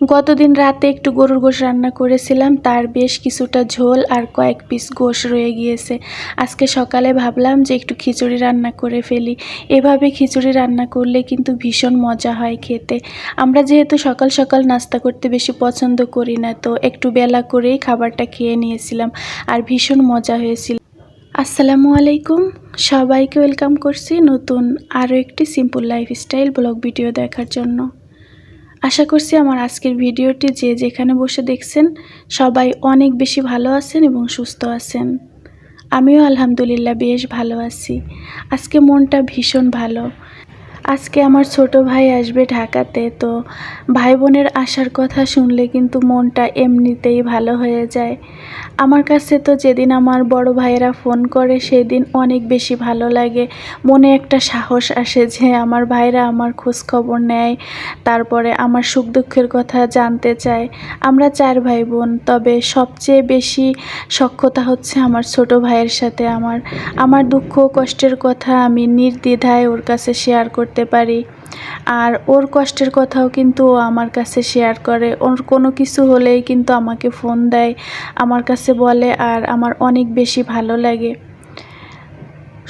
গতদিন রাতে একটু গরুর গোশ রান্না করেছিলাম, তার বেশ কিছুটা ঝোল আর কয়েক পিস গোশ রয়ে গিয়েছে। আজকে সকালে ভাবলাম যে একটু খিচুড়ি রান্না করে ফেলি। এভাবে খিচুড়ি রান্না করলে কিন্তু ভীষণ মজা হয় খেতে। আমরা যেহেতু সকাল সকাল নাস্তা করতে বেশি পছন্দ করি না, তো একটু বেলা করেই খাবারটা খেয়ে নিয়েছিলাম আর ভীষণ মজা হয়েছিল। আসসালামু আলাইকুম, সবাইকে ওয়েলকাম করছি নতুন আরও একটি সিম্পল লাইফস্টাইল ব্লগ ভিডিও দেখার জন্য। আশা করছি আমার আজকের ভিডিওটি যে যেখানে বসে দেখছেন সবাই অনেক বেশি ভালো আছেন এবং সুস্থ আছেন। আমিও আলহামদুলিল্লাহ বেশ ভালো আছি। আজকে মনটা ভীষণ ভালো। আজকে আমার ছোট ভাই আসবে ঢাকাতে, তো ভাই বোনের আসার কথা শুনলে কিন্তু মনটা এমনিতেই ভালো হয়ে যায়। আমার কাছে তো যেদিন আমার বড় ভাইয়েরা ফোন করে সেদিন অনেক বেশি ভালো লাগে। মনে একটা সাহস আসে যে আমার ভাইরা আমার খোঁজ খবর নেয়, তারপরে আমার সুখ দুঃখের কথা জানতে চায়। আমরা 4 ভাই বোন, তবে সবচেয়ে বেশি সখ্যতা হচ্ছে আমার ছোট ভাইয়ের সাথে। আমার দুঃখ কষ্টের কথা আমি নির্দ্বিধায় ওর কাছে শেয়ার করতে পারি, আর ওর কষ্টের কথাও কিন্তু ও আমার কাছে শেয়ার করে। ওর কোনো কিছু হলেই কিন্তু আমাকে ফোন দেয়, আমার কাছে বলে, আর আমার অনেক বেশি ভালো লাগে।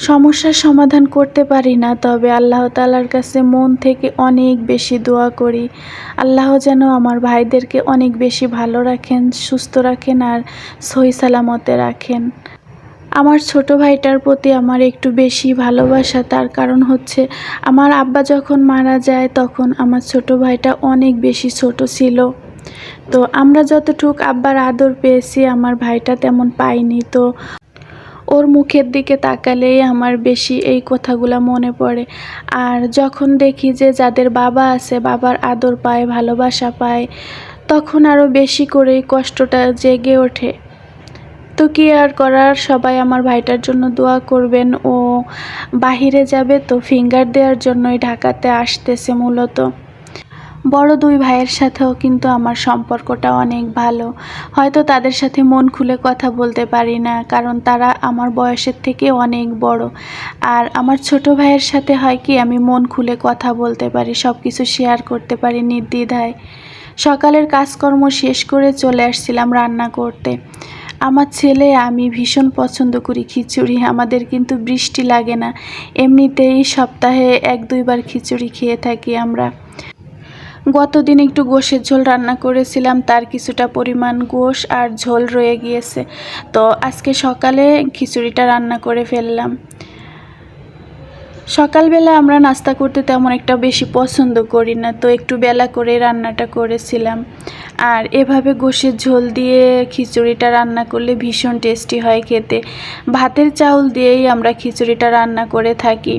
সমস্যার সমাধান করতে পারি না, তবে আল্লাহ তাআলার কাছে মন থেকে অনেক বেশি দোয়া করি আল্লাহ যেন আমার ভাইদেরকে অনেক বেশি ভালো রাখেন, সুস্থ রাখেন আর সহি সালামতে রাখেন। আমার ছোট ভাইটার প্রতি আমার একটু বেশি ভালোবাসা, তার কারণ হচ্ছে আমার আব্বা যখন মারা যায় তখন আমার ছোট ভাইটা অনেক বেশি ছোট ছিল। তো আমরা যতটুক আব্বার আদর পেয়েছি আমার ভাইটা তেমন পাইনি। তো ওর মুখের দিকে তাকালেই আমার বেশি এই কথাগুলো মনে পড়ে। আর যখন দেখি যে যাদের বাবা আছে বাবার আদর পায়, ভালোবাসা পায়, তখন আরও বেশি করেই কষ্টটা জেগে ওঠে। তো কি আর করার, সবাই আমার ভাইটার জন্য দোয়া করবেন। ও বাহিরে যাবে, তো ফিঙ্গার দেওয়ার জন্যই ঢাকাতে আসতেছে মূলত। বড় 2 ভাইয়ের সাথেও কিন্তু আমার সম্পর্কটা অনেক ভালো। হয়তো তাদের সাথে মন খুলে কথা বলতে পারি না, কারণ তারা আমার বয়সের থেকে অনেক বড়। আর আমার ছোট ভাইয়ের সাথে হয় কি, আমি মন খুলে কথা বলতে পারি, সব কিছু শেয়ার করতে পারি নির্দ্বিধায়। সকালের কাজকর্ম শেষ করে চলে আসছিলাম রান্না করতে। আমার ছেলে আমি ভীষণ পছন্দ করি খিচুড়ি। আমাদের কিন্তু বৃষ্টি লাগে না, এমনিতেই সপ্তাহে 1-2 বার খিচুড়ি খেয়ে থাকি আমরা। গতদিন একটু গোশের ঝোল রান্না করেছিলাম, তার কিছুটা পরিমাণ গোশ আর ঝোল রয়ে গিয়েছে, তো আজকে সকালে খিচুড়িটা রান্না করে ফেললাম। সকালবেলা আমরা নাস্তা করতে তেমন একটা বেশি পছন্দ করি না, তো একটু বেলা করে রান্নাটা করেছিলাম। আর এভাবে গোশের ঝোল দিয়ে খিচুড়িটা রান্না করলে ভীষণ টেস্টি হয় খেতে। ভাতের চাউল দিয়েই আমরা খিচুড়িটা রান্না করে থাকি।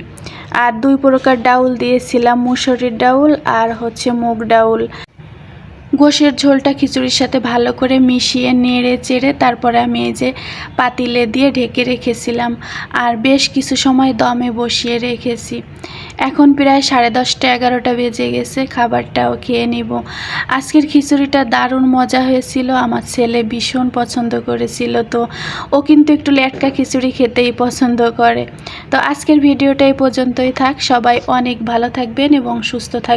আর 2 প্রকার ডাউল দিয়েছিলাম, মুসুরির ডাউল আর হচ্ছে মুগ ডাউল। গোশের ঝোলটা খিচুড়ির সাথে ভালো করে মিশিয়ে নেড়ে চেড়ে তারপরে আমি এই যে পাতিলে দিয়ে ঢেকে রেখেছিলাম, আর বেশ কিছু সময় দমে বসিয়ে রেখেছি। এখন প্রায় 10:30 11টা বেজে গেছে, খাবারটাও খেয়ে নিব। আজকের খিচুড়িটা দারুণ মজা হয়েছিল, আমার ছেলে ভীষণ পছন্দ করেছিল। তো ও কিন্তু একটু লেটকা খিচুড়ি খেতেই পছন্দ করে। তো আজকের ভিডিওটা এই পর্যন্তই থাক। সবাই অনেক ভালো থাকবেন এবং সুস্থ থাকবেন।